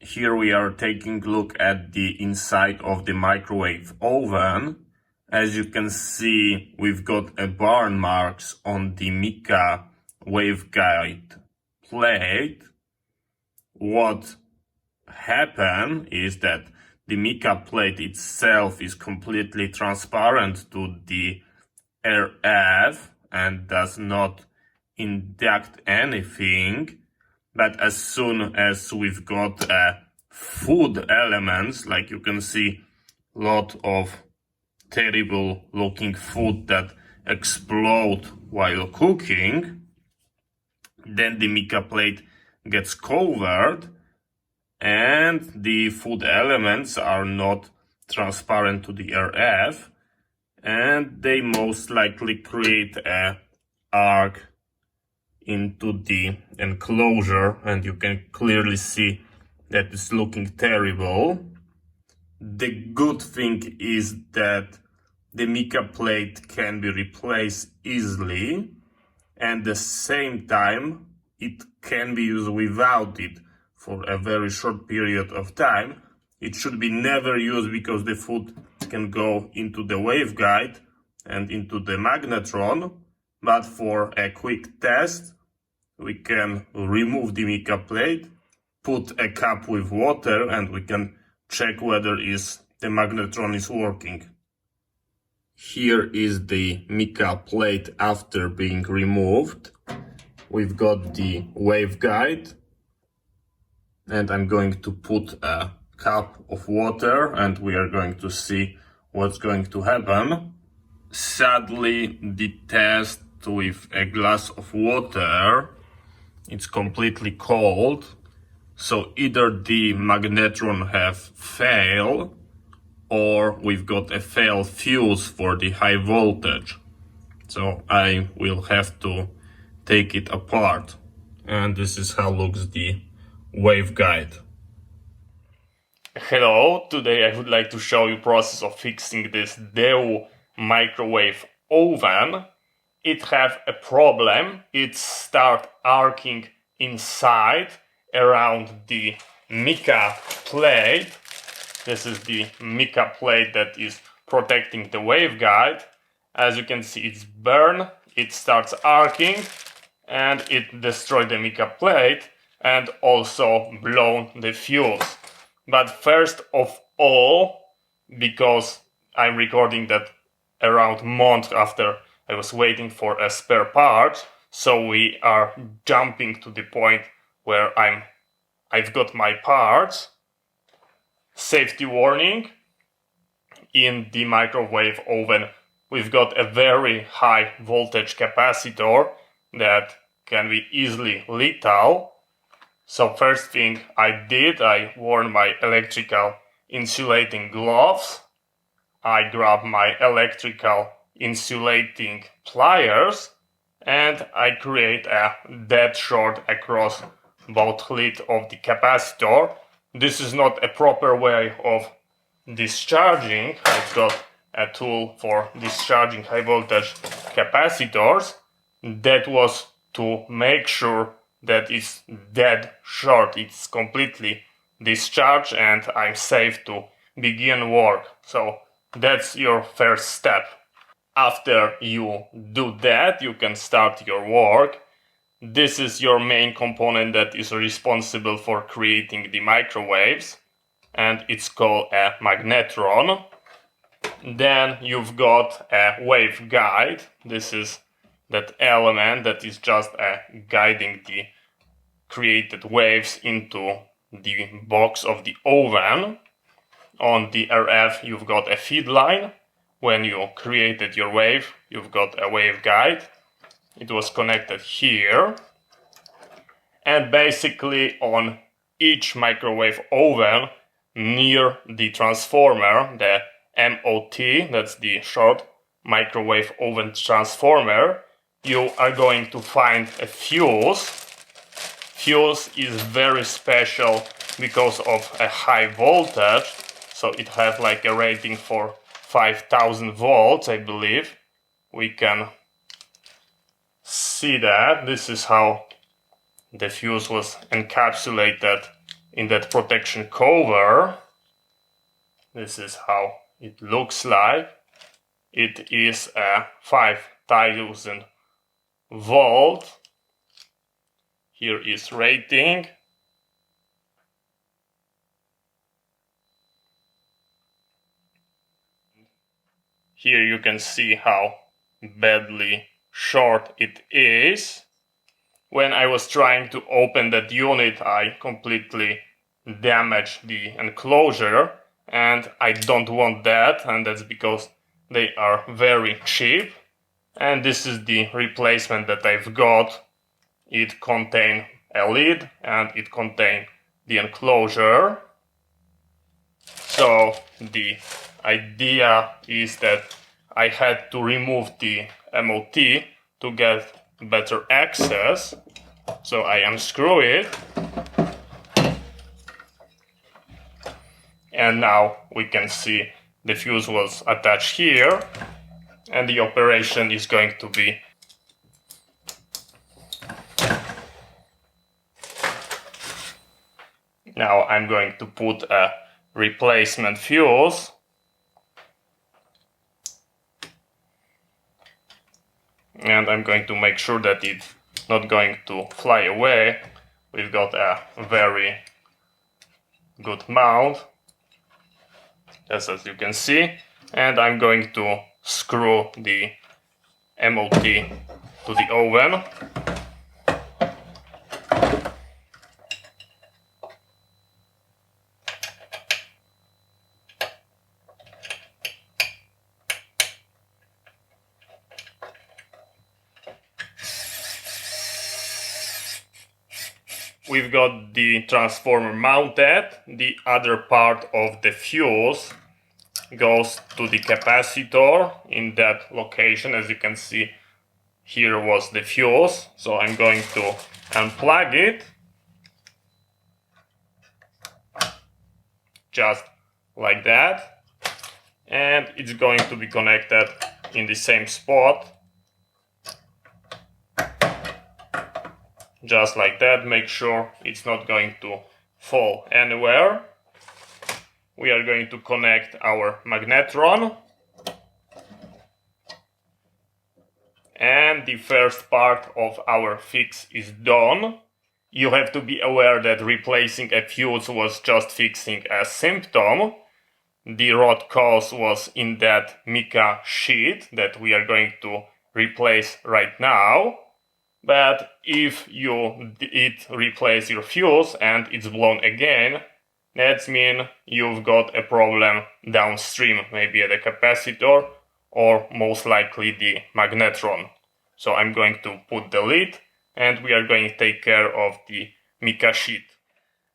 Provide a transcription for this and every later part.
Here we are taking a look at the inside of the microwave oven. As you can see, we've got a burn marks on the mica waveguide plate. What happened is that the mica plate itself is completely transparent to the RF and does not induct anything. But as soon as we've got food elements, like you can see, a lot of terrible looking food that explode while cooking, then the mica plate gets covered and the food elements are not transparent to the RF, and they most likely create a arc into the enclosure, and you can clearly see that it's looking terrible. The good thing is that the mica plate can be replaced easily, and at the same time it can be used without it for a very short period of time. It should be never used because the food can go into the waveguide and into the magnetron. But for a quick test, we can remove the mica plate, put a cup with water, and we can check whether the magnetron is working. Here is the mica plate after being removed. We've got the waveguide, and I'm going to put a cup of water and we are going to see what's going to happen. Sadly, the test with a glass of water, it's completely cold, so either the magnetron have failed or we've got a failed fuse for the high voltage. So I will have to take it apart, and this is how looks the waveguide. Hello, today I would like to show you process of fixing this DEU microwave oven. It have a problem. It start arcing inside around the mica plate. This is the mica plate that is protecting the waveguide. As you can see, it's burned. It starts arcing and it destroyed the mica plate and also blown the fuse. But first of all, because I'm recording that around a month after I was waiting for a spare part, so we are jumping to the point where I've got my parts. Safety warning: in the microwave oven we've got a very high voltage capacitor that can be easily lethal. So first thing I did, I wore my electrical insulating gloves. I grabbed my electrical insulating pliers and I create a dead short across both lid of the capacitor. This is not a proper way of discharging. I've got a tool for discharging high voltage capacitors. That was to make sure that it's dead short, it's completely discharged and I'm safe to begin work. So that's your first step. After you do that, you can start your work. This is your main component that is responsible for creating the microwaves, and it's called a magnetron. Then you've got a waveguide. This is that element that is just guiding the created waves into the box of the oven. On the RF you've got a feed line. When you created your wave, you've got a waveguide. It was connected here. And basically on each microwave oven near the transformer, the MOT, that's the short microwave oven transformer, you are going to find a fuse. Fuse is very special because of a high voltage, so it has like a rating for 5000 volts, I believe. We can see that. This is how the fuse was encapsulated in that protection cover. This is how it looks like. It is a 5000 volt. Here is rating. Here you can see how badly short it is. When I was trying to open that unit, I completely damaged the enclosure, and I don't want that, and that's because they are very cheap. And this is the replacement that I've got. It contains a lid and it contains the enclosure. So the idea is that I had to remove the MOT to get better access. So I unscrew it. And now we can see the fuse was attached here. And the operation is going to be now I'm going to put a replacement fuse. And I'm going to make sure that it's not going to fly away. We've got a very good mount, just as you can see. And I'm going to screw the MOT to the oven. We've got the transformer mounted. The other part of the fuse goes to the capacitor in that location. As you can see, here was the fuse. So I'm going to unplug it. Just like that. And it's going to be connected in the same spot. Just like that. Make sure it's not going to fall anywhere. We are going to connect our magnetron. And the first part of our fix is done. You have to be aware that replacing a fuse was just fixing a symptom. The root cause was in that mica sheet that we are going to replace right now. But if you did replace your fuse and it's blown again, that means you've got a problem downstream, maybe at the capacitor or most likely the magnetron. So I'm going to put the lid and we are going to take care of the mica sheet.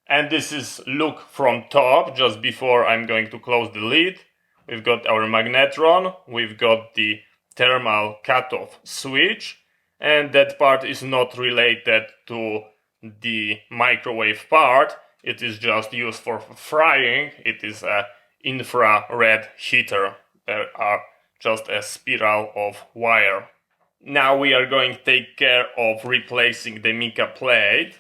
And this is look from top, just before I'm going to close the lid. We've got our magnetron, we've got the thermal cutoff switch, and that part is not related to the microwave part. It is just used for frying. It is an infrared heater. There are just a spiral of wire. Now we are going to take care of replacing the mica plate.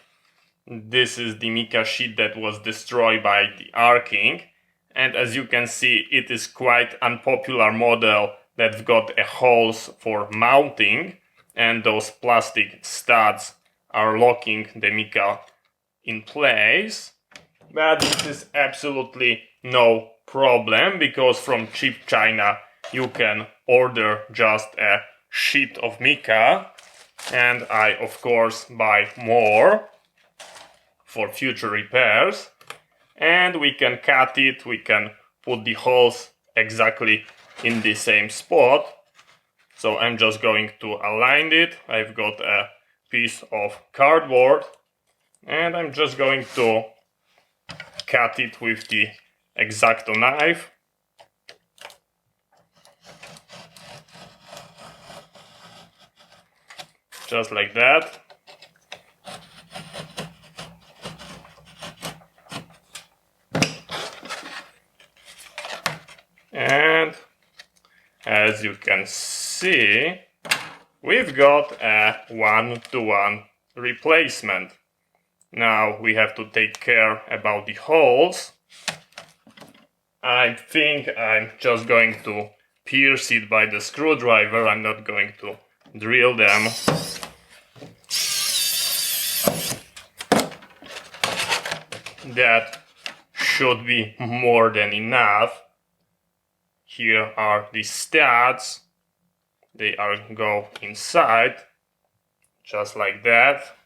This is the mica sheet that was destroyed by the arcing. And as you can see, it is quite unpopular model that's got a holes for mounting. And those plastic studs are locking the mica in place. But this is absolutely no problem, because from cheap China you can order just a sheet of mica, and I of course buy more for future repairs. And we can cut it, we can put the holes exactly in the same spot. So I'm just going to align it. I've got a piece of cardboard and I'm just going to cut it with the X-Acto knife. Just like that. And as you can see, we've got a 1-to-1 replacement. Now we have to take care about the holes. I think I'm just going to pierce it by the screwdriver. I'm not going to drill them. That should be more than enough. Here are the studs. They go inside, just like that.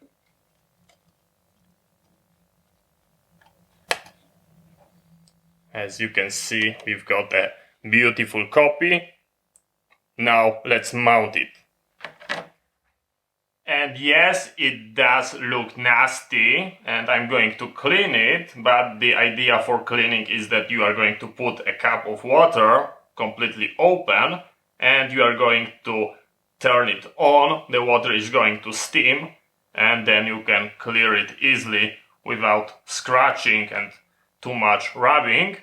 As you can see, we've got a beautiful copy. Now let's mount it. And yes, it does look nasty, and I'm going to clean it, but the idea for cleaning is that you are going to put a cup of water completely open, and you are going to turn it on. The water is going to steam, and then you can clear it easily without scratching and too much rubbing.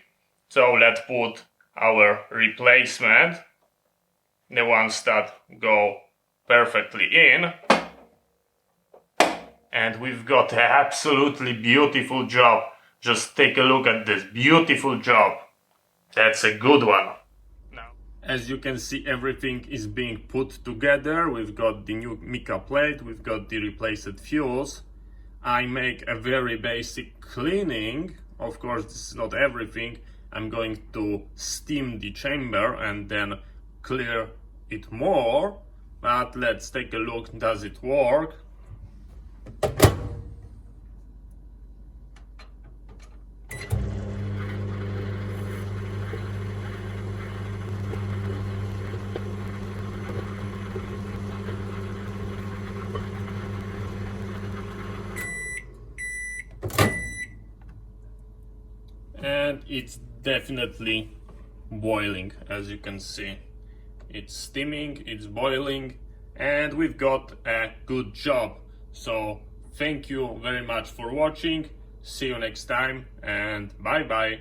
So let's put our replacement, the ones that go perfectly in. And we've got an absolutely beautiful job. Just take a look at this beautiful job. That's a good one. Now, as you can see, everything is being put together. We've got the new mica plate, we've got the replaced fuels. I make a very basic cleaning. Of course, this is not everything. I'm going to steam the chamber and then clear it more. But let's take a look, does it work? And it's definitely boiling, as you can see. It's steaming, it's boiling, and we've got a good job. So thank you very much for watching. See you next time, and bye bye.